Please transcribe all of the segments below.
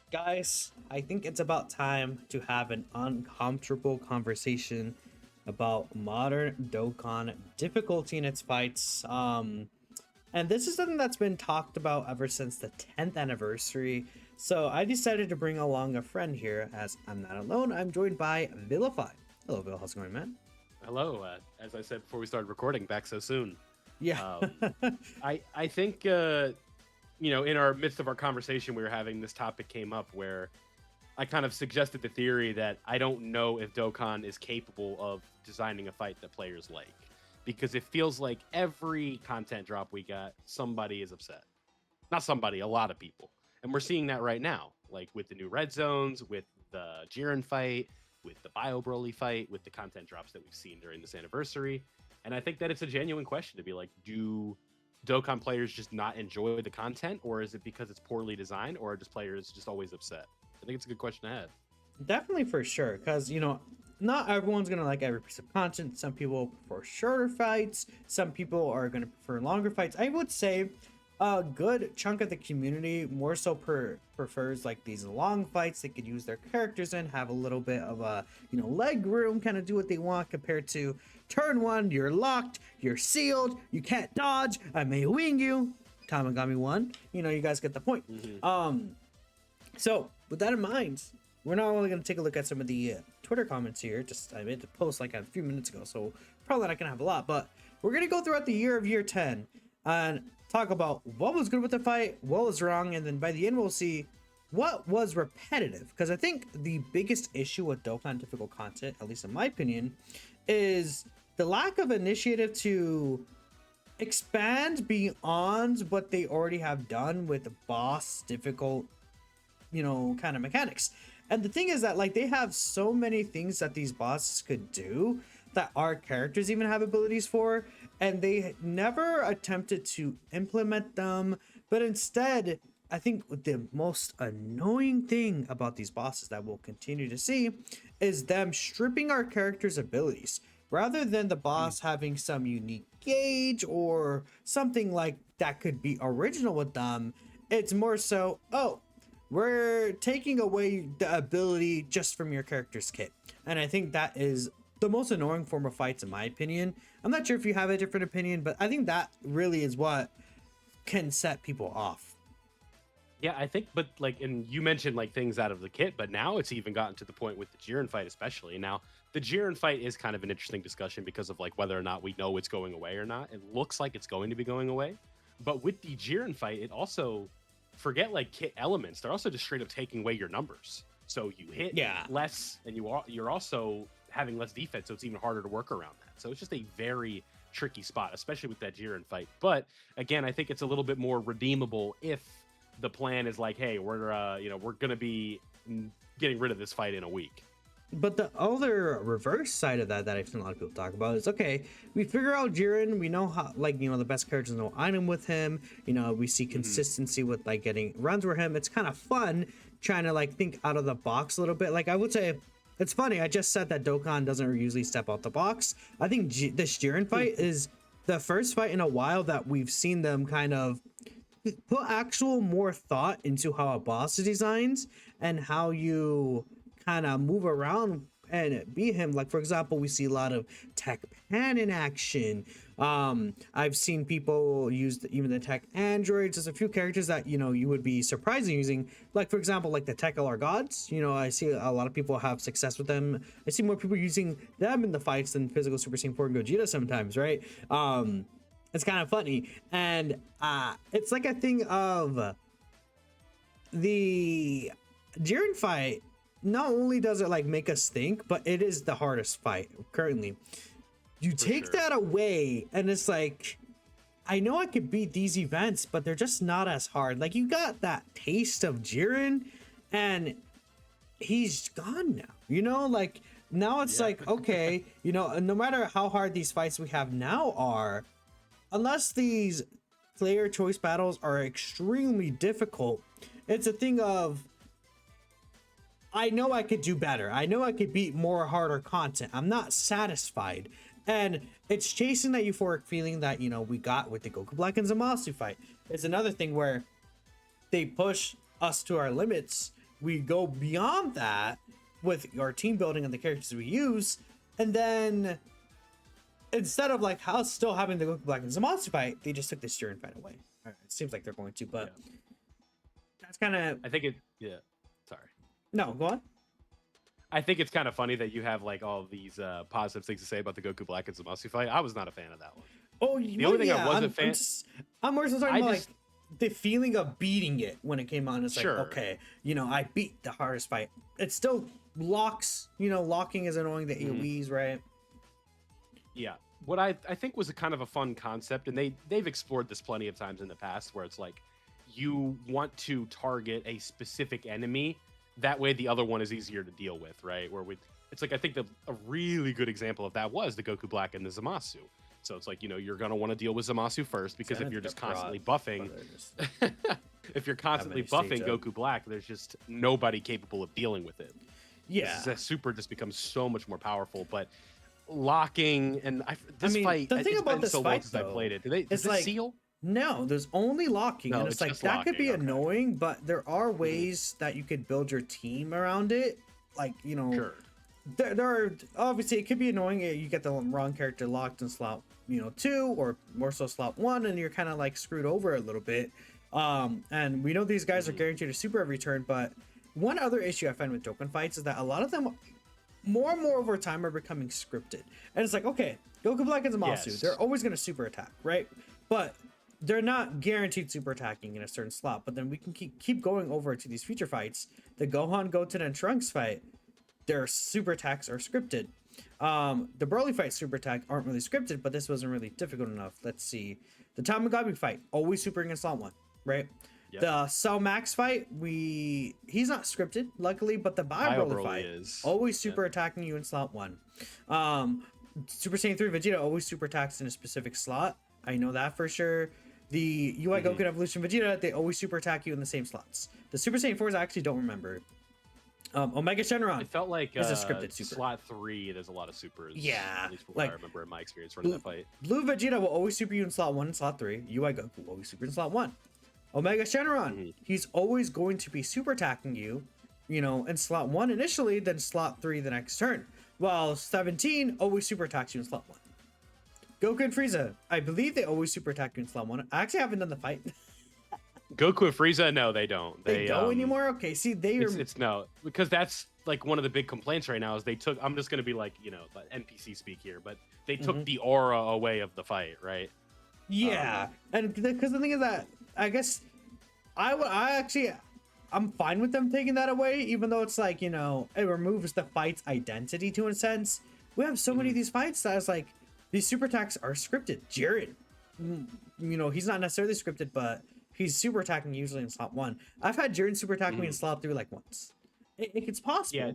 Guys, I think it's about time to have an uncomfortable conversation about modern Dokkan difficulty in its fights. And this is something that's been talked about ever since the 10th anniversary. So I decided to bring along a friend here, as I'm not alone. I'm joined by Vilify. Hello, Vil. How's it going, man? Hello. As I said before we started recording, back so soon. Yeah. Um, I think in our midst of our conversation we were having, this topic came up where I kind of suggested the theory that I don't know if Dokkan is capable of designing a fight that players like, because it feels like every content drop we got, somebody is upset. Not somebody, a lot of people, and we're seeing that right now, like with the new red zones, with the Jiren fight, with the Bio Broly fight, with the content drops that we've seen during this anniversary. And I think that it's a genuine question to be like, do Dokkan players just not enjoy the content, or is it because it's poorly designed, or are just players just always upset? I think it's a good question to have. Definitely for sure, because not everyone's gonna like every piece of content. Some people prefer shorter fights, some people are gonna prefer longer fights. I would say a good chunk of the community more so prefers like these long fights they could use their characters in, have a little bit of a leg room, kind of do what they want, compared to turn one, you're locked, you're sealed, you can't dodge, I may wing you. Tamagami one, you guys get the point. So, with that in mind, we're not only going to take a look at some of the Twitter comments here. Just I made the post like a few minutes ago, so probably not going to have a lot. But we're going to go throughout the year of year 10 and talk about what was good with the fight, what was wrong, and then by the end we'll see what was repetitive. Because I think the biggest issue with Dokkan difficult content, at least in my opinion, is the lack of initiative to expand beyond what they already have done with the boss difficult kind of mechanics. And the thing is that like they have so many things that these bosses could do that our characters even have abilities for, and they never attempted to implement them. But instead, I think the most annoying thing about these bosses that we'll continue to see is them stripping our characters' abilities rather than the boss having some unique gauge or something like that could be original with them. It's more so, oh, we're taking away the ability just from your character's kit. And I think that is the most annoying form of fights, in my opinion. I'm not sure if you have a different opinion, but I think that really is what can set people off. Yeah, I think, but like, and you mentioned like things out of the kit, but now it's even gotten to the point with the Jiren fight, especially. Now, the Jiren fight is kind of an interesting discussion because of like whether or not we know it's going away or not. It looks like it's going to be going away, but with the Jiren fight, it also, forget like kit elements, they're also just straight up taking away your numbers. So you hit less, and you're also having less defense, so it's even harder to work around that. So it's just a very tricky spot, especially with that Jiren fight. But again, I think it's a little bit more redeemable if the plan is like, hey, we're gonna be getting rid of this fight in a week. But the other reverse side of that I've seen a lot of people talk about is, okay, we figure out Jiren, we know how, like, the best characters know item with him, we see consistency with like getting runs with him. It's kind of fun trying to like think out of the box a little bit. Like I would say, it's funny, I just said that Dokkan doesn't usually step out the box. I think this Jiren fight is the first fight in a while that we've seen them kind of put actual more thought into how a boss is designed and how you kind of move around and beat him. Like, for example, we see a lot of tech pan in action. I've seen people use even the tech androids. There's a few characters that you would be surprised using, like for example like the tech LR gods. I see a lot of people have success with them. I see more people using them in the fights than physical Super Saiyan 4 and Gogeta sometimes, right? It's kind of funny, and it's like a thing of the Jiren fight. Not only does it like make us think, but it is the hardest fight currently. You take that away and it's like, I know I could beat these events, but they're just not as hard. Like, you got that taste of Jiren and he's gone now, like now it's like, okay, no matter how hard these fights we have now are, unless these player choice battles are extremely difficult, it's a thing of, I know I could do better. I know I could beat more harder content. I'm not satisfied. And it's chasing that euphoric feeling that, we got with the Goku Black and Zamasu fight. It's another thing where they push us to our limits we go beyond that with our team building and the characters we use, and then instead of like how still having the Goku Black and Zamasu fight, they just took the Jiren fight away. It seems like they're going to, but that's kind of. I think it. Yeah. Sorry. No, go on. I think it's kind of funny that you have like all these positive things to say about the Goku Black and Zamasu fight. I was not a fan of that one. Oh, the only thing I wasn't a fan. I'm more so talking about like the feeling of beating it when it came on. It's like, okay, I beat the hardest fight. It still locks. Locking is annoying. The AoEs, right? Yeah. What I think was a kind of a fun concept, and they've explored this plenty of times in the past, where it's like you want to target a specific enemy. That way, the other one is easier to deal with, right? It's like I think a really good example of that was the Goku Black and the Zamasu. So it's like you're gonna want to deal with Zamasu first because if you're just constantly buffing, if you're constantly buffing Goku Black, there's just nobody capable of dealing with it. Yeah, that super just becomes so much more powerful. But locking and fight. The thing about this fight, since I played it, does it seal? No, there's only locking, and it's like that could be annoying, but there are ways that you could build your team around it. Like sure. There are obviously it could be annoying. You get the wrong character locked in slot 2 or more so slot 1, and you're kind of like screwed over a little bit. And we know these guys are guaranteed a super every turn, but one other issue I find with Dokkan fights is that a lot of them more and more over time are becoming scripted. And it's like, okay, Goku Black and Zamasu, they're always going to super attack, right? But they're not guaranteed super attacking in a certain slot. But then we can keep going over to these future fights. The Gohan, Goten, and Trunks fight, their super attacks are scripted. The Broly fight super attack aren't really scripted, but this wasn't really difficult enough. Let's see. The Tamagami fight, always supering in slot 1, right? Yep. The Cell Max fight, he's not scripted, luckily, but the Broly fight is always super attacking you in slot 1. Super Saiyan 3 Vegeta always super attacks in a specific slot. I know that for sure. The UI Goku Evolution Vegeta, they always super attack you in the same slots. The Super Saiyan 4s I actually don't remember. Omega Shenron. It felt like is a scripted super. Slot 3, there's a lot of supers. Yeah, at least from what I remember in my experience running that fight. Blue Vegeta will always super you in slot 1 and slot 3. UI Goku will always super in slot 1. Omega Shenron, he's always going to be super attacking you, in slot 1 initially, then slot 3 the next turn. While 17 always super attacks you in slot 1. Goku and Frieza, I believe they always super attack you in slot 1. I actually haven't done the fight. Goku and Frieza, no, they don't. They don't anymore? Okay, see, it's no, because that's like one of the big complaints right now is they took, I'm just going to be like, NPC speak here, but they took the aura away of the fight, right? Yeah, and because the thing is that, I guess, I'm fine with them taking that away, even though it's like, it removes the fight's identity to a sense. We have so many of these fights that it's like, these super attacks are scripted. Jiren, he's not necessarily scripted, but he's super attacking usually in slot 1. I've had Jiren super attack me in slot 3 like once. It's possible. Yeah.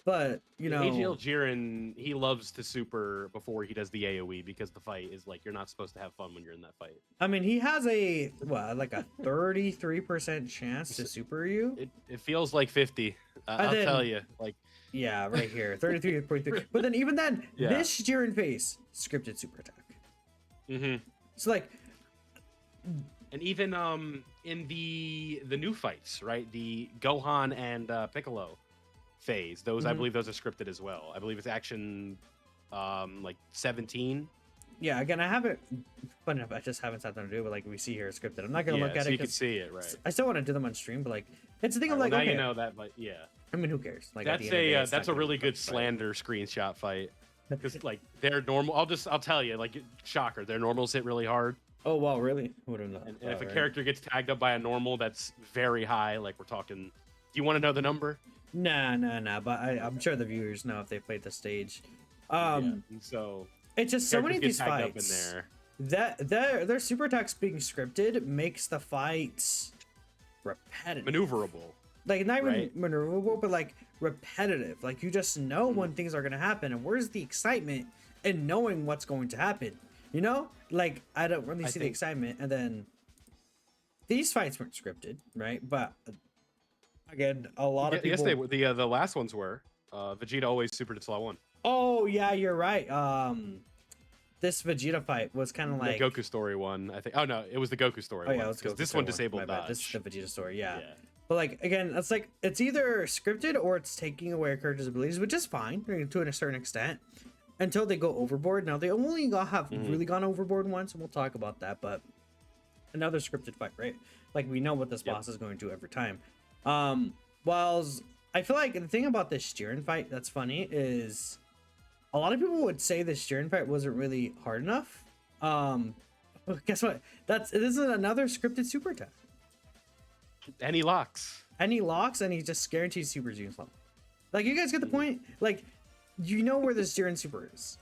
But, AGL Jiren, he loves to super before he does the AoE because the fight is like, you're not supposed to have fun when you're in that fight. I mean, he has a 33% chance to super you. It feels like 50. I'll tell you. Like, yeah, right here. 33.3. But then even then, this Jiren face, scripted super attack. So like... And even in the new fights, right? The Gohan and Piccolo phase, those I believe those are scripted as well. I believe it's action 17. Yeah, again, I haven't, funny enough, I just haven't sat down to do it, but like we see here scripted. I'm not gonna look at so it. You can see it, right? I still want to do them on stream, but like it's the thing of like, now okay, that, but yeah. I mean, who cares? Like that's a really good slander screenshot fight because like they're normal. I'll tell you, like shocker, their normals hit really hard. Oh wow, really? Wouldn't know. And if a character gets tagged up by a normal that's very high, like we're talking, do you want to know the number? Nah. But I'm sure the viewers know if they played the stage. So it's just so many of these fights. Up in there. That their super attacks being scripted makes the fights repetitive, maneuverable. Like not even maneuverable, but like repetitive. Like you just know when things are gonna happen, and where's the excitement in knowing what's going to happen? Like I don't really see the excitement. And then these fights weren't scripted, right? But again, a lot of people. Yes, the last ones were. Vegeta always super to slot 1. Oh yeah, you're right. This Vegeta fight was kind of like the Goku story one, I think. Oh no, it was the Goku story one. Because this one disabled dodge. This is the Vegeta story, yeah. But like again, it's like it's either scripted or it's taking away a character's abilities, which is fine to a certain extent until they go overboard. Now they only have really gone overboard once, and we'll talk about that. But another scripted fight, right? Like we know what this boss is going to do every time. Whilst I feel like the thing about this Jiren fight that's funny is a lot of people would say this Jiren fight wasn't really hard enough. Guess what? This is another scripted super attack. And he locks. And he locks, and he just guarantees super Jiren level. Like, you guys get the point? Like, you know where this Jiren super is.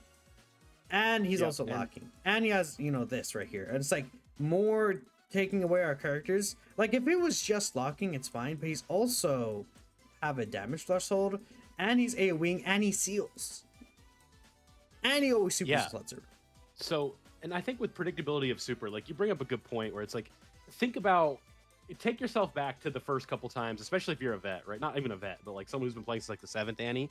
And he's also locking. And he has, you know, this right here. And it's like more taking away our characters. Like, if it was just locking, it's fine. But he's also have a damage threshold. And he's AoEing, and he seals. And he always super sluts her. So, and I think with predictability of super, like, you bring up a good point where it's like, think about, take yourself back to the first couple times, especially if you're a vet, right? Not even a vet, but like someone who's been playing since like the 7th Annie.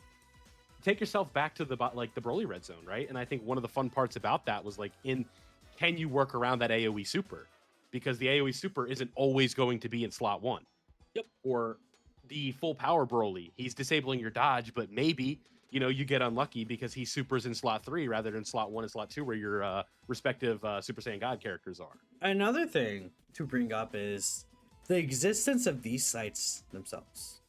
Take yourself back to the Broly red zone, right? And I think one of the fun parts about that was like, can you work around that AoE super? Because the AoE super isn't always going to be in slot 1. Yep. Or the full power Broly, he's disabling your dodge, but maybe, you know, you get unlucky because he supers in slot 3 rather than slot 1 and slot 2 where your respective Super Saiyan God characters are. Another thing to bring up is the existence of these sites themselves.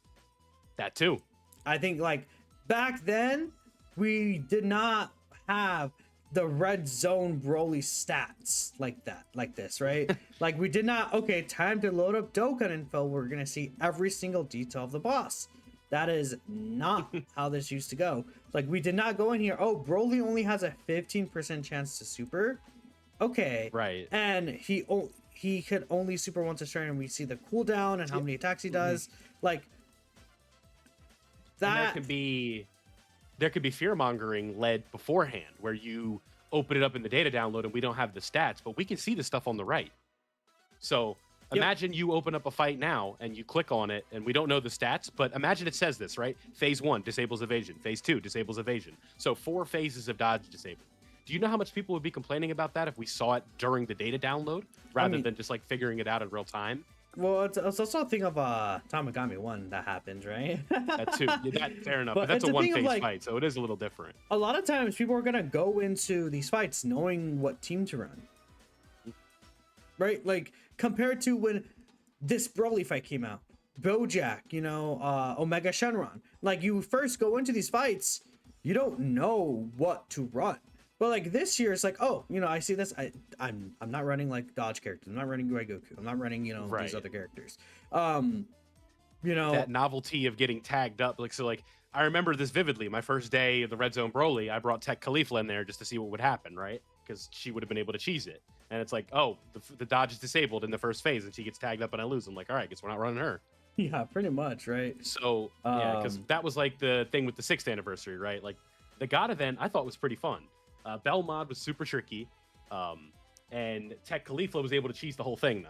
That too. I think like back then we did not have the red zone Broly stats like this, right? Like we did not, okay, time to load up Dokkan info. We're gonna see every single detail of the boss. That is not how this used to go. Like we did not go in here, oh, Broly only has a 15% chance to super. Okay. Right. And he could only super once a turn, and we see the cooldown and how many attacks he does. Like that. And there could be fear mongering led beforehand, where you open it up in the data download and we don't have the stats, but we can see the stuff on the right. So imagine you open up a fight now and you click on it, and we don't know the stats, but imagine it says this, right? Phase 1 disables evasion. Phase 2 disables evasion. So 4 phases of dodge disabled. Do you know how much people would be complaining about that if we saw it during the data download rather than just like figuring it out in real time? Well, it's also a thing of Tamagami 1 that happens, right? That too. Yeah, fair enough. But that's a one-phase fight, so it is a little different. A lot of times people are gonna go into these fights knowing what team to run. Right? Like compared to when this Broly fight came out. Bojack, you know, Omega Shenron. Like you first go into these fights, you don't know what to run. But like this year, it's like, oh, you know, I see this. I'm not running like dodge characters. I'm not running Goku. I'm not running, you know, these other characters. You know, that novelty of getting tagged up. Like so, like I remember this vividly. My first day of the Red Zone Broly, I brought Tech Khalifa in there just to see what would happen, right? Because she would have been able to cheese it. And it's like, oh, the dodge is disabled in the first phase, and she gets tagged up, and I lose. I'm like, all right, guess we're not running her. Yeah, pretty much, right? So yeah, because that was like the thing with the 6th anniversary, right? Like the God event, I thought was pretty fun. Belmod was super tricky, and Tech Khalifa was able to cheese the whole thing though.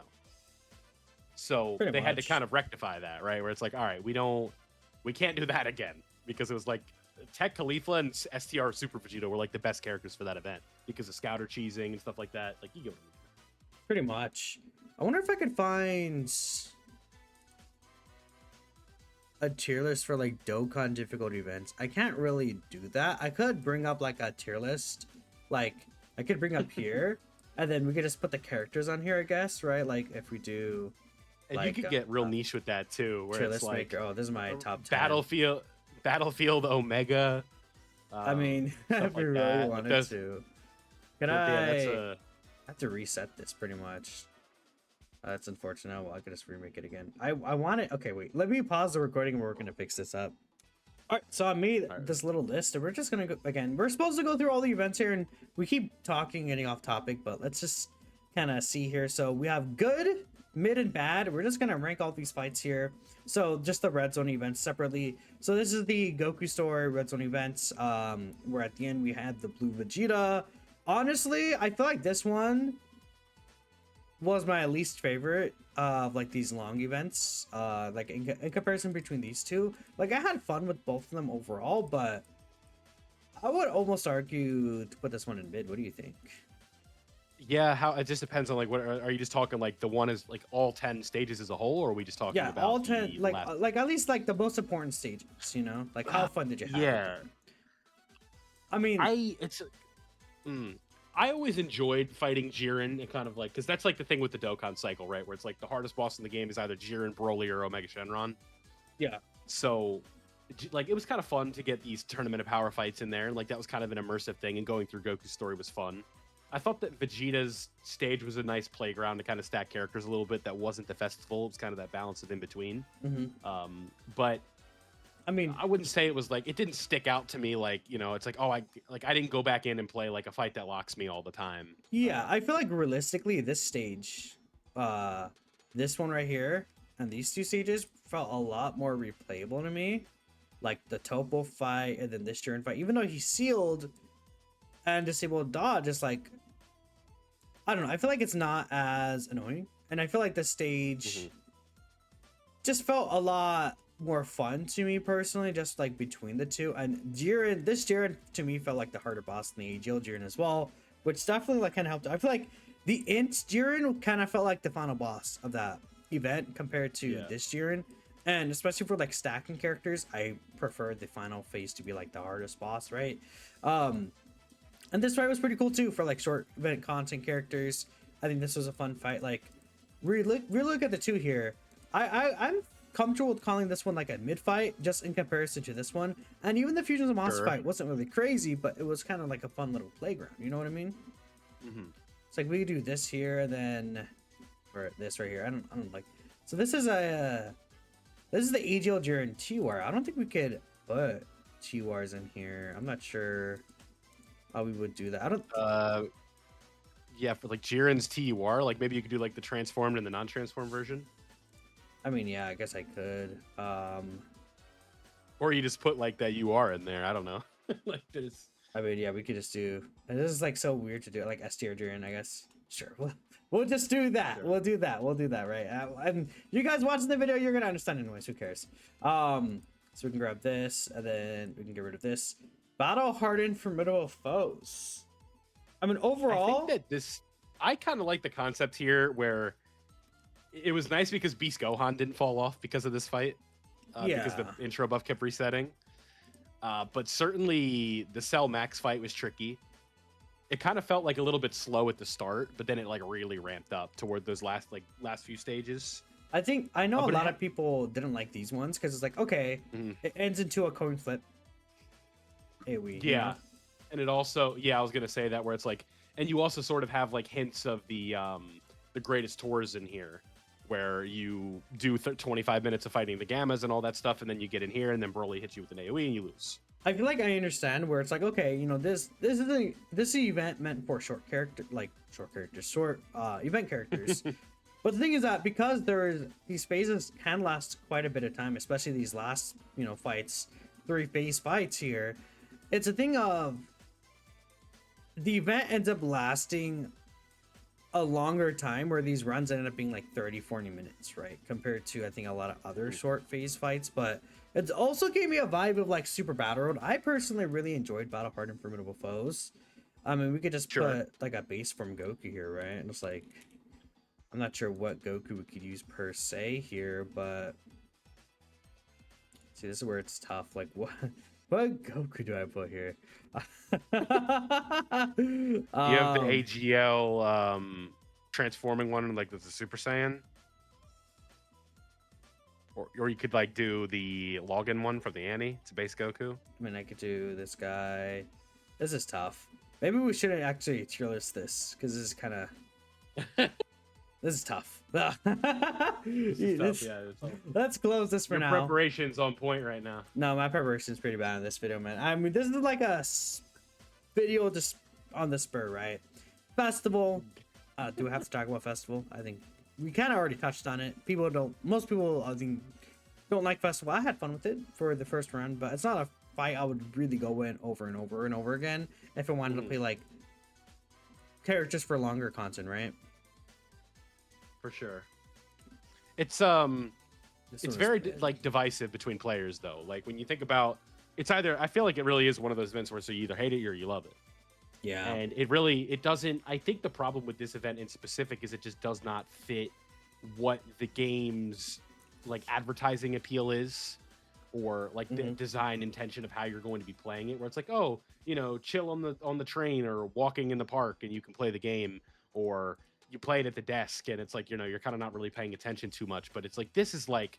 So they had to kind of rectify that, right? Where it's like, all right, we can't do that again, because it was like Tech Khalifa and STR Super Vegeta were like the best characters for that event because of scouter cheesing and stuff like that. Like you go. Pretty much. I wonder if I could find a tier list for like Dokkan difficulty events. I can't really do that. I could bring up like a tier list, like I could bring up here, and then we could just put the characters on here, I guess, right? Like if we do, and like, you could get real niche with that too, where tier it's list like, maker. Oh, this is my top 10. Battlefield Omega. I mean, if we really wanted to, can I have to reset this pretty much? That's unfortunate. Well, I could just remake it again. I want it. Okay, wait. Let me pause the recording and we're going to fix this up. All right, so I made this little list, and we're just going to go again. We're supposed to go through all the events here, and we keep talking, getting off topic, but let's just kind of see here. So we have good, mid, and bad. We're just going to rank all these fights here. So just the Red Zone events separately. So this is the Goku story Red Zone events. Where at the end we had the Blue Vegeta. Honestly, I feel like this one was my least favorite of like these long events, like in comparison between these two. Like I had fun with both of them overall, but I would almost argue to put this one in mid. What do you think? Yeah, how it just depends on like what are you just talking like the one is like all 10 stages as a whole, or are we just talking Yeah, all about 10, the last? like at least like the most important stages, you know? Like how fun did you have with Yeah, them? I mean, I it's mm, I always enjoyed fighting Jiren and kind of like because that's like the thing with the Dokkan cycle, right? Where it's like the hardest boss in the game is either Jiren, Broly, or Omega Shenron. yeah. So like it was kind of fun to get these tournament of power fights in there, and like that was kind of an immersive thing, and going through Goku's story was fun. I thought that Vegeta's stage was a nice playground to kind of stack characters a little bit. That wasn't the festival; it was kind of that balance of in between. Hmm. But I mean, I wouldn't say it was like it didn't stick out to me like it's like I didn't go back in and play like a fight that locks me all the time. yeah, I feel like realistically, this stage, uh, this one right here, and these two stages felt a lot more replayable to me. Like the Topo fight and then this Jiren fight, even though he sealed and disabled dodge, just like I don't know. I feel like it's not as annoying, and I feel like the stage just felt a lot more fun to me personally, just like between the two. And Jiren, this Jiren to me felt like the harder boss than the AGL Jiren as well, which definitely like kind of helped. I feel like the Int Jiren kind of felt like the final boss of that event compared to this Jiren. And especially for like stacking characters, I prefer the final phase to be like the hardest boss, right? And this fight was pretty cool too for like short event content characters. I think this was a fun fight. Like, really look at the two here. I'm comfortable with calling this one like a mid fight, just in comparison to this one. And even the Fusions of Monster fight wasn't really crazy, but it was kind of like a fun little playground. You know what I mean? It's like we could do this here, and then or this right here. I don't like. So this is the AGL Jiren T-War. I don't think we could put T-Wars in here. I'm not sure how we would do that. I don't. Yeah, for like Jiren's TUR, like maybe you could do like the transformed and the non-transformed version. I mean, yeah, I guess I could. Or you just put like that UR in there. I don't know. Like this. I mean, yeah, we could just do. And this is like so weird to do, like S tier Jiren, I guess. Sure, we'll just do that. Sure. We'll do that. We'll do that, right? And you guys watching the video, you're gonna understand anyways. Who cares? So we can grab this, and then we can get rid of this. Battle hardened formidable foes. I mean, overall, I think that I kind of like the concept here where it was nice because Beast Gohan didn't fall off because of this fight. Because the intro buff kept resetting. But certainly the Cell Max fight was tricky. It kind of felt like a little bit slow at the start, but then it like really ramped up toward those last few stages. I know a lot of people didn't like these ones because it's like, okay, it ends into a coin flip. AoE, yeah. Know? And it also, I was gonna say that where it's like, and you also sort of have like hints of the greatest tours in here, where you do 25 minutes of fighting the Gammas and all that stuff, and then you get in here, and then Broly hits you with an AOE and you lose. I feel like I understand where it's like, okay, you know, this is this event meant for short event characters. But the thing is that because these phases can last quite a bit of time, especially these last, fights, 3 phase fights here, it's a thing of the event ends up lasting a longer time, where these runs ended up being like 30-40 minutes, right, compared to I think a lot of other short phase fights. But it also gave me a vibe of like Super Battle Road. I personally really enjoyed Battle Hardened Formidable Foes. I mean, we could just put like a base from Goku here, right? And it's like, I'm not sure what Goku we could use per se here, but see, this is where it's tough. Like, what Goku do I put here? You have the AGL transforming one, like the Super Saiyan, or you could like do the login one from the Annie. It's base Goku. I mean, I could do this guy. This is tough. Maybe we shouldn't actually tier list this, because this is kind of this is tough. Let's close this for Your now. preparation's on point right now. No, my preparation's pretty bad in this video, man. I mean, this is like a video just on the spur, right? Festival. Do we have to talk about festival? I think we kind of already touched on it. Most people, I think, don't like festival. I had fun with it for the first run, but it's not a fight I would really go in over and over and over again if I wanted to play like characters for longer content, right? For sure. It's very like divisive between players though. Like when you think about, it's either, I feel like it really is one of those events where so you either hate it or you love it. Yeah. And it doesn't. I think the problem with this event in specific is it just does not fit what the game's like advertising appeal is, or like the Hmm. design intention of how you're going to be playing it, where it's like, oh, chill on the train or walking in the park and you can play the game, or you play it at the desk and it's like, you're kind of not really paying attention too much. But it's like, this is like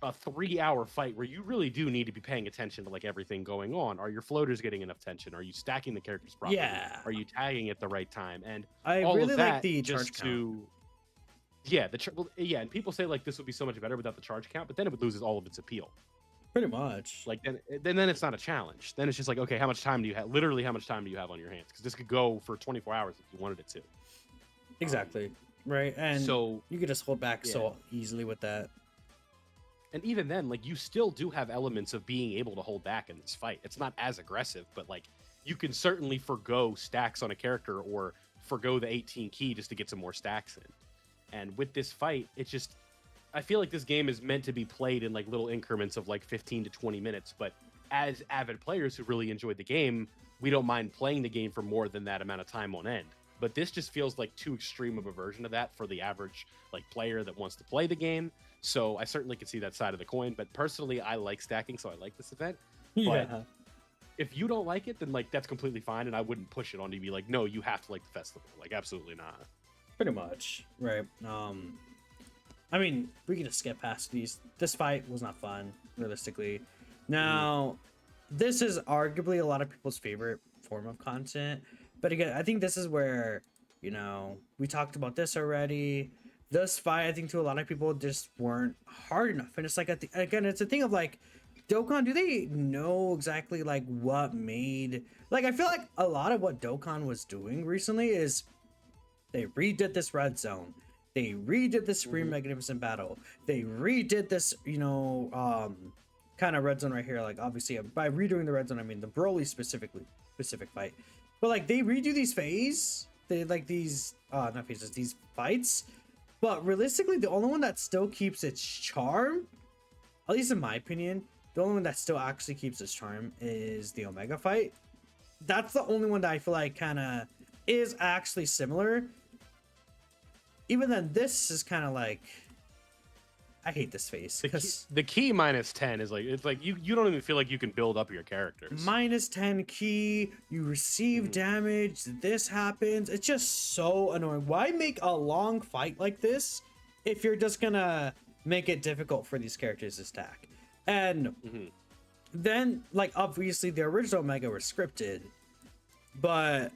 a 3-hour fight where you really do need to be paying attention to like everything going on. Are your floaters getting enough tension? Are you stacking the characters properly? Yeah. Are you tagging at the right time? And I all really of like that the just charge count. to yeah, yeah, and people say like this would be so much better without the charge count, but then it would lose all of its appeal. Pretty much. Like then it's not a challenge. Then it's just like, okay, how much time do you have? Literally, how much time do you have on your hands? Because this could go for 24 hours if you wanted it to. Exactly. Right. And So you could just hold back yeah. so easily with that. And even then, like, you still do have elements of being able to hold back in this fight. It's not as aggressive, but like you can certainly forgo stacks on a character or forgo the 18 key just to get some more stacks in. And with this fight, it's just, I feel like this game is meant to be played in like little increments of like 15 to 20 minutes. But as avid players who really enjoyed the game, we don't mind playing the game for more than that amount of time on end. But this just feels like too extreme of a version of that for the average like player that wants to play the game. So I certainly can see that side of the coin. But personally, I like stacking, so I like this event. Yeah. But if you don't like it, then like that's completely fine, and I wouldn't push it on you. Be like, no, you have to like the festival. Like, absolutely not. Pretty much. Right. I mean, we can just skip past these. This fight was not fun, realistically. Now, this is arguably a lot of people's favorite form of content. But again, I think this is where, we talked about this already. This fight, I think, to a lot of people just weren't hard enough. And it's like, again, it's a thing of like, Dokkan, do they know exactly like what made, like, I feel like a lot of what Dokkan was doing recently is they redid this red zone. They redid this Supreme Magnificent Battle. They redid this, kind of red zone right here. Like, obviously, by redoing the red zone, I mean the Broly specific fight. But like, they redo these not phases, these fights. But realistically, the only one that still keeps its charm, at least in my opinion, the only one that still actually keeps its charm is the Omega fight. That's the only one that I feel like kind of is actually similar. Even then, this is kind of like, I hate this phase because The key -10 is like, it's like you don't even feel like you can build up your characters. -10 key, you receive damage, this happens. It's just so annoying. Why make a long fight like this if you're just gonna make it difficult for these characters to stack? And then, like, obviously the original Omega was scripted, but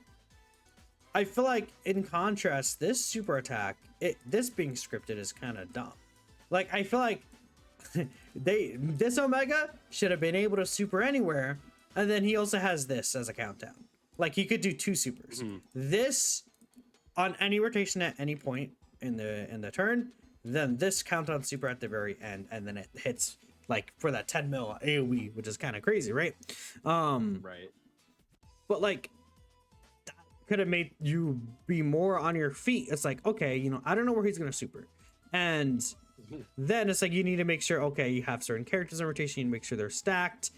I feel like in contrast, this super attack, this being scripted is kind of dumb. Like, I feel like this Omega should have been able to super anywhere, and then he also has this as a countdown. Like, he could do 2 supers. This on any rotation at any point in the turn, then this countdown super at the very end, and then it hits like for that 10 mil AoE, which is kind of crazy, right? Right. But like, that could have made you be more on your feet. It's like, okay, I don't know where he's gonna super, and then it's like you need to make sure, okay, you have certain characters in rotation, you make sure they're stacked.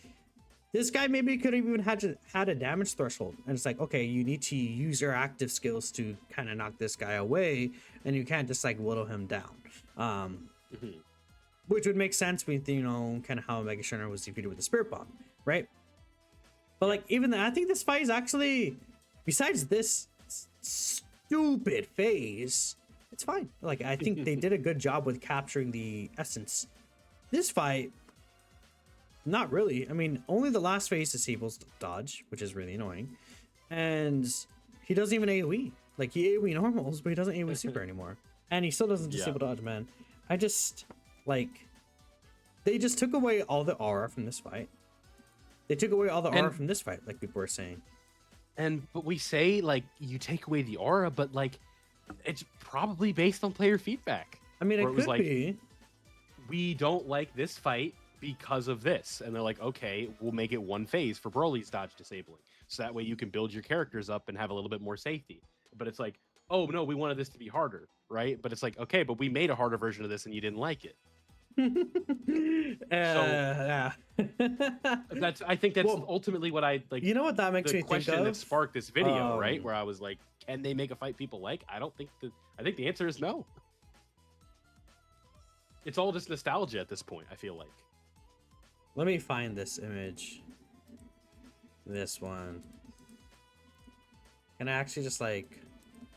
This guy maybe could have even had a damage threshold, and it's like, okay, you need to use your active skills to kind of knock this guy away, and you can't just like whittle him down. Which would make sense with kind of how Mega Shriner was defeated with the Spirit Bomb, right? But like, even then, I think this fight is actually, besides this stupid phase, it's fine. Like, I think they did a good job with capturing the essence. This fight, not really. I mean, only the last phase disables dodge, which is really annoying. And he doesn't even AoE. Like, he AoE normals, but he doesn't AoE super anymore. And he still doesn't disable dodge, man. I just, like, they just took away all the aura from this fight. They took away all the aura from this fight, like people were saying. But we say, like, you take away the aura, but, like, it's probably based on player feedback. I mean, it was could like, be. We don't like this fight because of this. And they're like, okay, we'll make it 1 phase for Broly's dodge disabling. So that way you can build your characters up and have a little bit more safety. But it's like, oh, no, we wanted this to be harder, right? But it's like, okay, but we made a harder version of this and you didn't like it. Yeah. I think that's Well, ultimately what I like. you know what that makes The me think question that of? sparked this video, right? Um, Where I was like, can they make a fight people like? I think the answer is no. It's all just nostalgia at this point, I feel like. Let me find this image. This one. Can I actually just like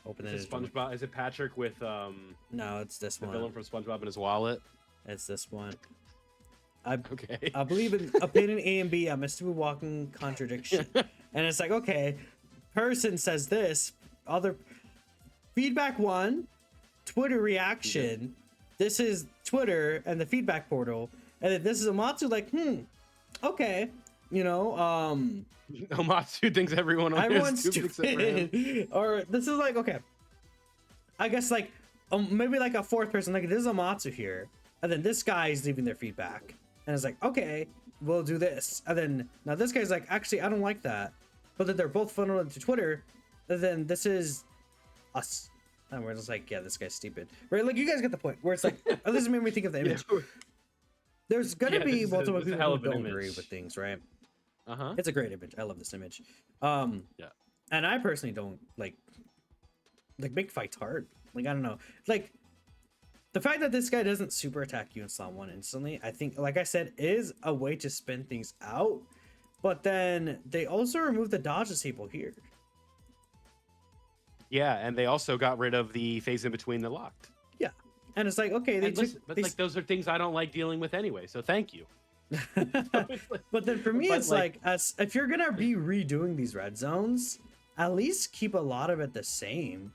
open it? Is it SpongeBob? Is it Patrick with No, it's this the one. villain from SpongeBob in his wallet? It's this one. I Okay. I believe in opinion A and B. I'm a stupid walking contradiction. And it's like, okay, person says this, other feedback one, Twitter reaction. This is Twitter and the feedback portal, and then this is Amatsu. Like, okay, you know, Omatsu thinks everyone on here everyone's is stupid except for him. stupid. Or this is like, okay, I guess like maybe like a fourth person. Like this is Amatsu here, and then this guy is leaving their feedback, and it's like, okay, we'll do this, and then now this guy's like, actually, I don't like that, but then they're both funneled into Twitter, and then this is us. And we're just like, yeah, this guy's stupid, right? Like, you guys get the point. Where it's like, at least it made me think of the image. There's gonna be multiple people who don't agree with things, right? It's a great image. I love this image. Yeah. And I personally don't like make fights hard. Like, I don't know. Like, the fact that this guy doesn't super attack you in slot one instantly, I think, like I said, is a way to spin things out. But then they also remove the dodge disable here. Yeah, and they also got rid of the phase in between the locked. Yeah. And it's like, okay, like those are things I don't like dealing with anyway, so thank you. But then for me, it's like, as if you're gonna be redoing these red zones, at least keep a lot of it the same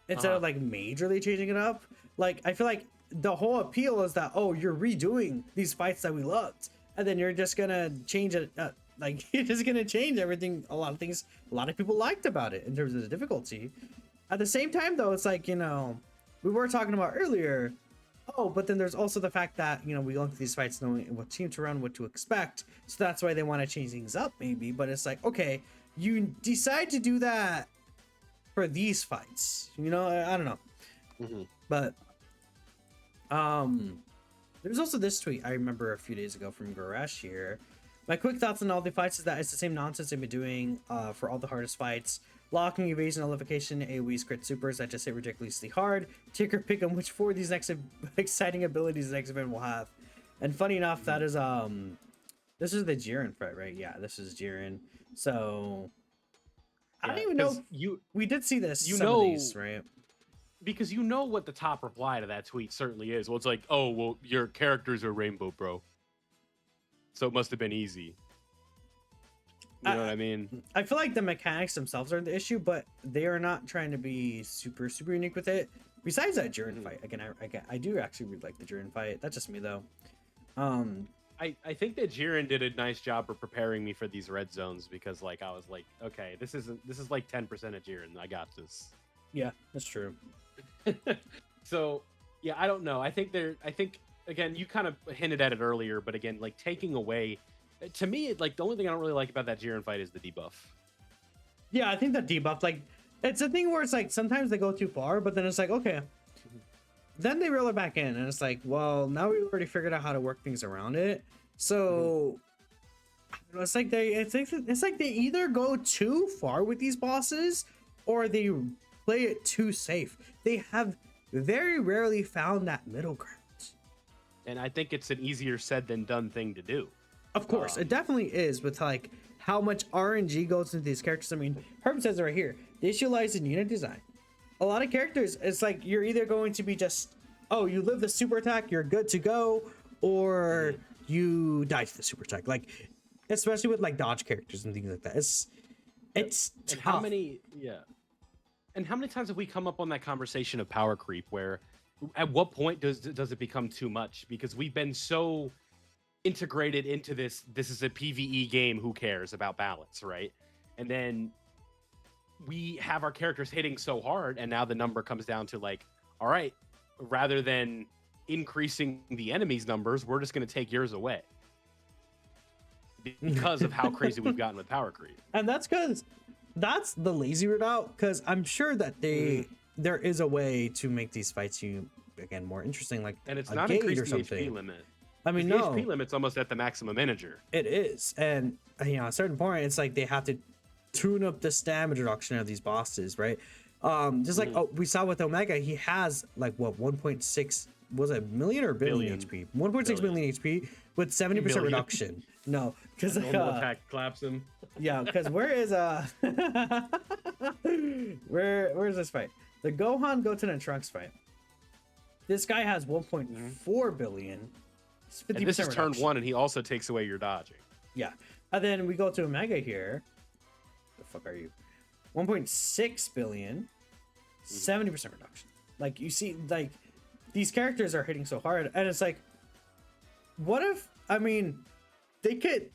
instead of like majorly changing it up. Like, I feel like the whole appeal is that, oh, you're redoing these fights that we loved, and then you're just gonna change it. Like, you're just gonna change everything. A lot of things a lot of people liked about it in terms of the difficulty. At the same time, though, it's like, you know, we were talking about earlier. Oh, but then there's also the fact that, you know, we go into these fights knowing what team to run, what to expect. So that's why they want to change things up, maybe. But it's like, okay, you decide to do that for these fights. You know, I don't know. But there's also this tweet I remember a few days ago from Goresh here. My quick thoughts on all the fights is that it's the same nonsense they've been doing for all the hardest fights. Locking, evasion, nullification, AoE, crit supers that just hit ridiculously hard. Take or pick on which four of these next exciting abilities the next event will have. And funny enough, that is this is the Jiren fight, right? Yeah, this is Jiren. So I don't even know. We did see this. Some of these, right? Because you know what the top reply to that tweet certainly is. Well, it's like, oh, well, your characters are rainbow, bro. So it must have been easy. You know what I mean? I feel like the mechanics themselves are the issue, but they are not trying to be super unique with it. Besides that Jiren fight, again, I do actually really like the Jiren fight. That's just me though. I think that Jiren did a nice job of preparing me for these red zones because, like, I was like, okay, this is like 10% of Jiren. I got this. Yeah, that's true. So yeah, I don't know. I think again, you kind of hinted at it earlier, but again, like, taking away. To me, like, the only thing I don't really like about that Jiren fight is the debuff. Yeah, I think that debuff, like, it's a thing where it's like sometimes they go too far, but then it's like, okay, then they reel it back in, and it's like, well, now we've already figured out how to work things around it. So it's like they either go too far with these bosses or they play it too safe. They have very rarely found that middle ground, and I think it's an easier said than done thing to do. Of course, it definitely is with like how much RNG goes into these characters. I mean, Herb says it right here. The issue lies in unit design. A lot of characters, it's like you're either going to be just, oh, you live the super attack, you're good to go, or you die to the super attack. Like, especially with like dodge characters and things like that. It's tough. How many times have we come up on that conversation of power creep where at what point does it become too much? Because we've been so integrated into this is a PvE game, who cares about balance, right? And then we have our characters hitting so hard, and now the number comes down to like, all right, rather than increasing the enemy's numbers, we're just going to take yours away because of how crazy we've gotten with power creep. And that's because that's the lazy route out, because I'm sure that there is a way to make these fights you again more interesting, like And it's a not gate increased or the something. HP limit. I mean, The no, HP limit's almost at the maximum integer. it is, and you know, at a certain point, it's like they have to tune up the damage reduction of these bosses, right? Just like we saw with Omega, he has like what 1.6 was it million or billion HP? 1.6 million HP with 70% reduction. No, because normal attack claps him. yeah, because where is where's this fight? The Goten and Trunks fight. This guy has 1.4 billion. It's 50% And this is turn reduction. 1, and he also takes away your dodging. Yeah, and then we go to Omega here. The fuck are you? 1.6 billion. 70% reduction. Like you see, like these characters are hitting so hard, and it's like, what if? I mean, they could.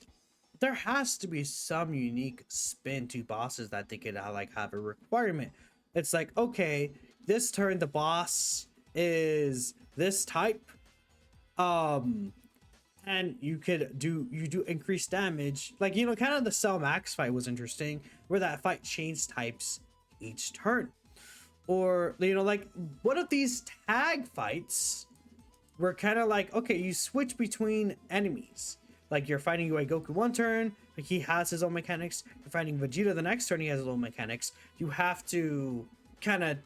There has to be some unique spin to bosses that they could like have a requirement. It's like, okay, this turn the boss is this type, and you do increased damage. Like, you know, kind of the Cell Max fight was interesting, where that fight changed types each turn. Or, you know, like, what if these tag fights were kind of like, okay, you switch between enemies. Like, you're fighting UI Goku one turn, like he has his own mechanics. You're fighting Vegeta the next turn, he has his own mechanics. You have to kind of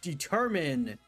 determine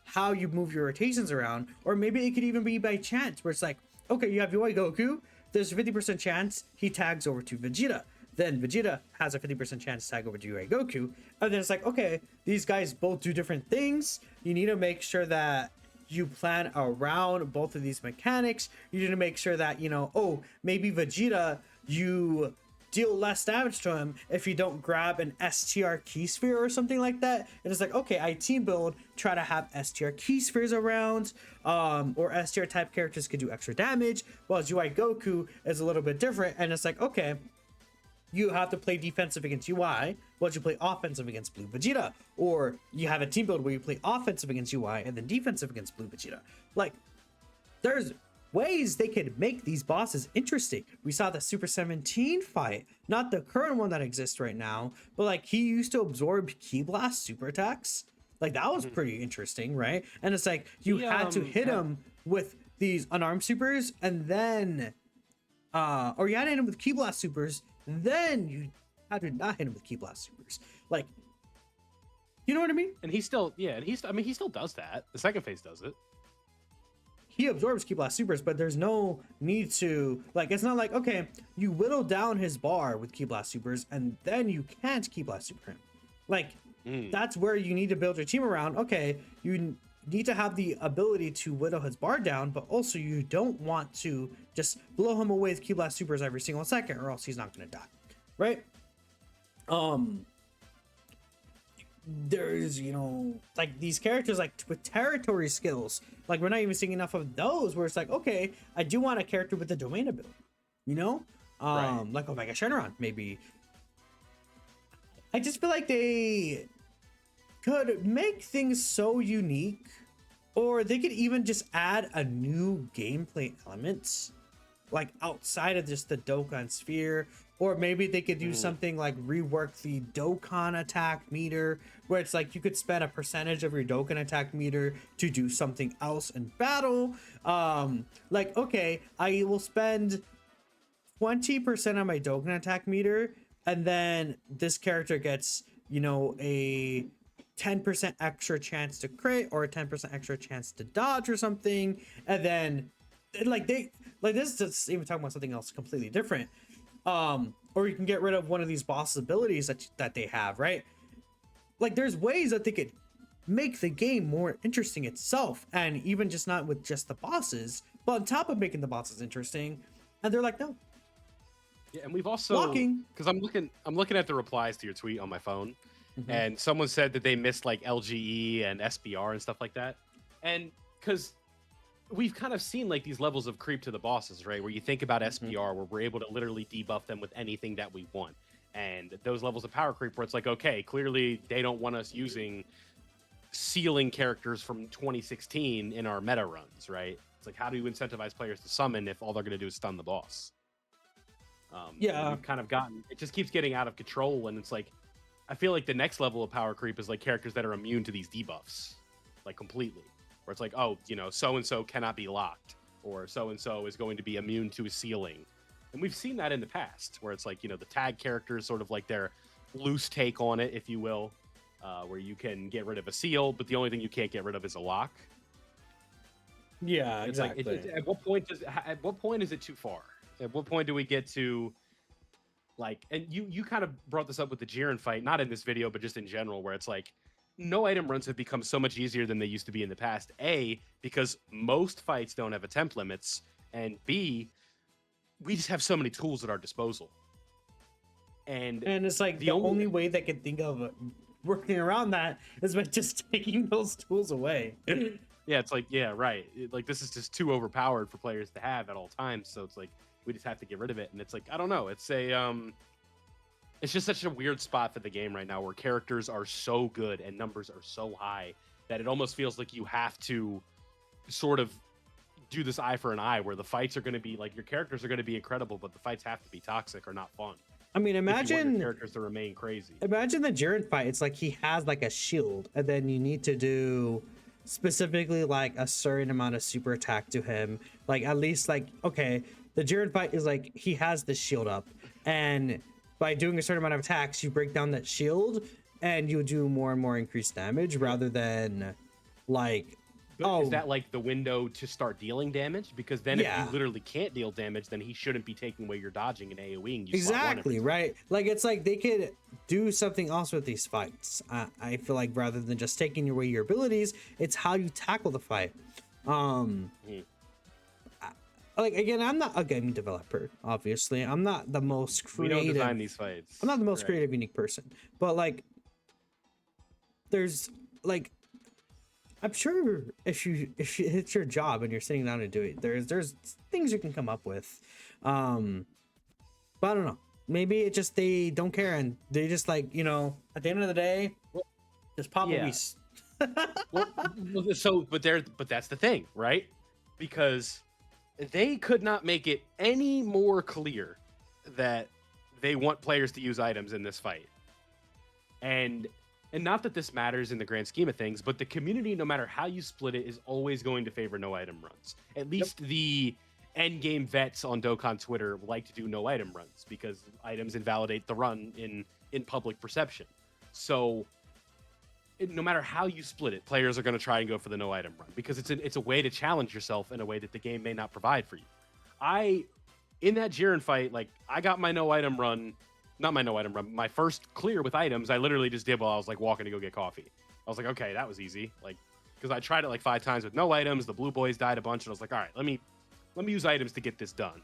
how you move your rotations around. Or maybe it could even be by chance, where it's like, okay, you have UI Goku, there's a 50% chance he tags over to Vegeta. Then Vegeta has a 50% chance to tag over to UI Goku. And then it's like, okay, these guys both do different things. You need to make sure that you plan around both of these mechanics. You need to make sure that, you know, oh, maybe Vegeta, you deal less damage to him if you don't grab an STR key sphere or something like that. And it's like, okay, I team build, try to have STR key spheres around, or STR type characters could do extra damage, while UI Goku is a little bit different. And it's like, okay, you have to play defensive against UI, while you play offensive against Blue Vegeta. Or you have a team build where you play offensive against UI and then defensive against Blue Vegeta. Like, there's ways they could make these bosses interesting. We saw the Super 17 fight, not the current one that exists right now, but like he used to absorb Ki Blast super attacks. Like, that was pretty interesting, right? And it's like you had to hit him with these unarmed supers, and then or you had to hit him with Ki Blast supers, then you had to not hit him with Ki Blast supers. Like, you know what I mean? And he still does that. The second phase does it. He absorbs Ki Blast supers, but there's no need to, like, it's not like, okay, you whittle down his bar with Ki Blast supers and then you can't Ki Blast super him. Like, that's where you need to build your team around. Okay, you need to have the ability to whittle his bar down, but also you don't want to just blow him away with Ki Blast supers every single second, or else he's not going to die, right? There's, you know, like these characters like with territory skills, like we're not even seeing enough of those, where it's like, okay, I do want a character with a domain ability, you know, like Omega Shenron maybe. I just feel like they could make things so unique, or they could even just add a new gameplay element, like outside of just the Dokkan sphere. Or maybe they could do something like rework the Dokkan attack meter, where it's like you could spend a percentage of your Dokkan attack meter to do something else in battle. Like, okay, I will spend 20% of my Dokkan attack meter, and then this character gets, you know, a 10% extra chance to crit or a 10% extra chance to dodge or something. And then like this is just even talking about something else completely different. Or you can get rid of one of these boss abilities that they have, right? Like, there's ways that they could make the game more interesting itself, and even just not with just the bosses, but on top of making the bosses interesting. And they're like, no. Yeah, and we've also, because I'm looking at the replies to your tweet on my phone, and someone said that they missed like LGE and SBR and stuff like that, and because we've kind of seen like these levels of creep to the bosses, right? Where you think about SBR, where we're able to literally debuff them with anything that we want. And those levels of power creep where it's like, okay, clearly they don't want us using ceiling characters from 2016 in our meta runs, right? It's like, how do you incentivize players to summon if all they're going to do is stun the boss? Yeah. We've kind of gotten, it just keeps getting out of control. And it's like, I feel like the next level of power creep is like characters that are immune to these debuffs, like completely. where it's like, oh, so and so cannot be locked, or so and so is going to be immune to a ceiling. And we've seen that in the past, where it's like, the tag characters sort of like their loose take on it, if you will, where you can get rid of a seal, but the only thing you can't get rid of is a lock. Yeah, It's exactly. like, at what point is it too far? At what point do we get to, like, and you kind of brought this up with the Jiren fight, not in this video, but just in general, where it's like, no item runs have become so much easier than they used to be in the past. A, because most fights don't have attempt limits, and B, we just have so many tools at our disposal. And it's like the only way they can think of working around that is by just taking those tools away. Yeah, it's like, yeah, right. Like, this is just too overpowered for players to have at all times. So it's like, we just have to get rid of it. And it's like, I don't know. It's it's just such a weird spot for the game right now, where characters are so good and numbers are so high that it almost feels like you have to sort of do this eye for an eye, where the fights are going to be like, your characters are going to be incredible, but the fights have to be toxic or not fun. I mean, imagine your characters to remain crazy. Imagine the Jiren fight. It's like he has like a shield, and then you need to do specifically like a certain amount of super attack to him. Like, at least, like, okay, the Jiren fight is like he has the shield up, and by doing a certain amount of attacks, you break down that shield, and you do more and more increased damage, rather than like. But is that like the window to start dealing damage? Because then if you literally can't deal damage, then he shouldn't be taking away your dodging and AoEing. Exactly, right? Like, it's like they could do something else with these fights. I feel like rather than just taking away your abilities, it's how you tackle the fight. Like, again, I'm not a gaming developer, obviously. I'm not the most creative. We don't design these fights. I'm not the most creative, unique person. But, like, there's, like, I'm sure if it's your job and you're sitting down to do it, there's things you can come up with. But I don't know. Maybe it just they don't care, and they just, like, at the end of the day, just pop a Whis. But that's the thing, right? Because they could not make it any more clear that they want players to use items in this fight. And not that this matters in the grand scheme of things, but the community, no matter how you split it, is always going to favor no item runs. At least the endgame vets on Dokkan Twitter like to do no item runs, because items invalidate the run in public perception. So no matter how you split it, players are going to try and go for the no item run, because it's a way to challenge yourself in a way that the game may not provide for you. In that Jiren fight, like, I got my no item run. Not my no item run, my first clear with items, I literally just did while I was like walking to go get coffee. I was like, okay, that was easy. Like, because I tried it like 5 times with no items. The blue boys died a bunch, and I was like, all right, let me use items to get this done.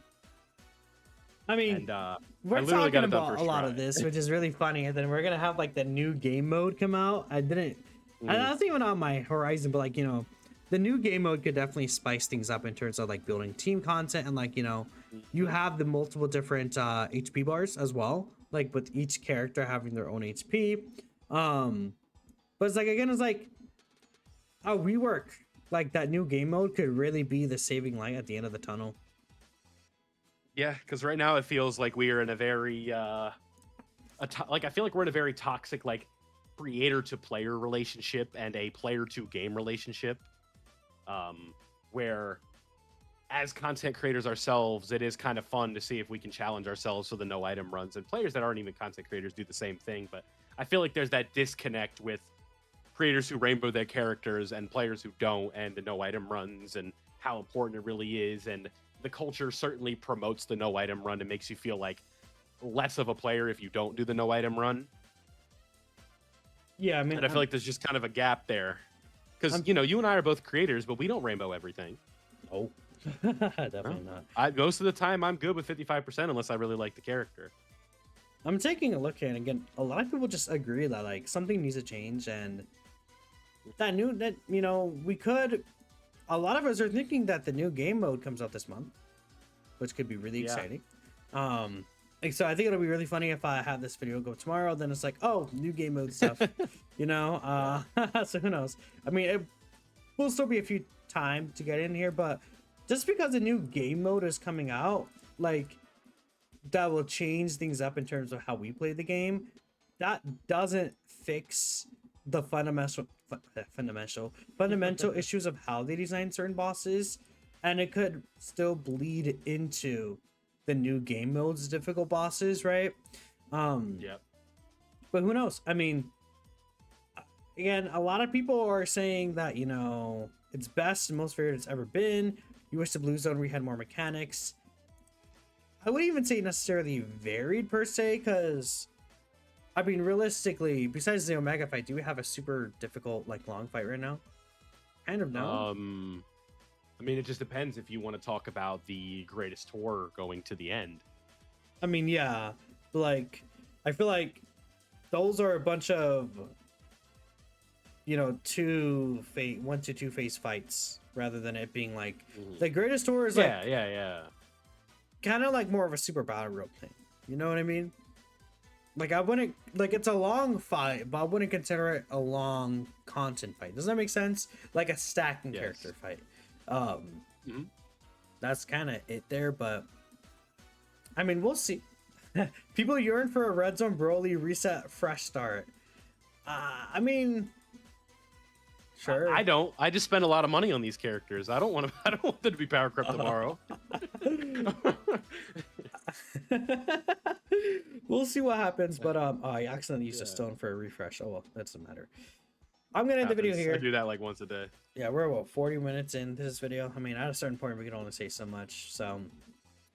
I mean, and, we're talking about a lot of this, which is really funny. And then we're gonna have like the new game mode come out. I don't even on my horizon, but like, the new game mode could definitely spice things up in terms of like building team content, and like, you have the multiple different HP bars as well, like with each character having their own HP. But it's like, again, it's like a rework, like that new game mode could really be the saving light at the end of the tunnel. Yeah, because right now it feels like we are in a very I feel like we're in a very toxic, like, creator to player relationship and a player to game relationship, where as content creators ourselves, it is kind of fun to see if we can challenge ourselves for the no item runs, and players that aren't even content creators do the same thing. But I feel like there's that disconnect with creators who rainbow their characters and players who don't, and the no item runs and how important it really is. And the culture certainly promotes the no item run and makes you feel like less of a player if you don't do the no item run. Yeah, I mean, and I feel like there's just kind of a gap there, because you and I are both creators, but we don't rainbow everything. Oh. Definitely not. Most of the time, I'm good with 55% unless I really like the character. I'm taking a look at it again. A lot of people just agree that like something needs to change, and we could. A lot of us are thinking that the new game mode comes out this month, which could be really exciting. So I think it'll be really funny if I have this video go tomorrow. Then it's like, oh, new game mode stuff, So who knows? I mean, it will still be a few time to get in here, but just because a new game mode is coming out, like, that will change things up in terms of how we play the game, that doesn't fix the fundamental issues of how they design certain bosses, and it could still bleed into the new game modes, difficult bosses, right? Yep. But who knows? I mean, again, a lot of people are saying that, you know, it's best and most favorite it's ever been. You wish the Blue Zone we had more mechanics. I wouldn't even say necessarily varied per se, because I mean, realistically, besides the Omega fight, do we have a super difficult, like, long fight right now? Kind of no. I mean, it just depends if you want to talk about the greatest tour going to the end. I mean, yeah, but, like, I feel like those are a bunch of, you know, 1 to 2 phase fights, rather than it being like the greatest tour is like kind of like more of a super battle rope thing. You know what I mean? Like, I wouldn't, like, it's a long fight, but I wouldn't consider it a long content fight. Does that make sense? Like a stacking character fight. That's kind of it there, but I mean, we'll see. People yearn for a Red Zone Broly reset fresh start. I mean, sure. I don't. I just spend a lot of money on these characters. I don't want to. I don't want them to be power crept tomorrow. We'll see what happens, but I accidentally used a stone for a refresh. Oh well, that doesn't matter. I'm gonna end the video here. I do that like once a day. Yeah, we're about 40 minutes into this video. I mean, at a certain point, we can only say so much. So,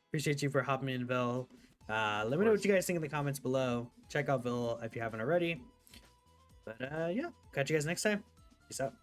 appreciate you for hopping in, Bill. Let me know what you guys think in the comments below. Check out Bill if you haven't already. But yeah, catch you guys next time. Peace out.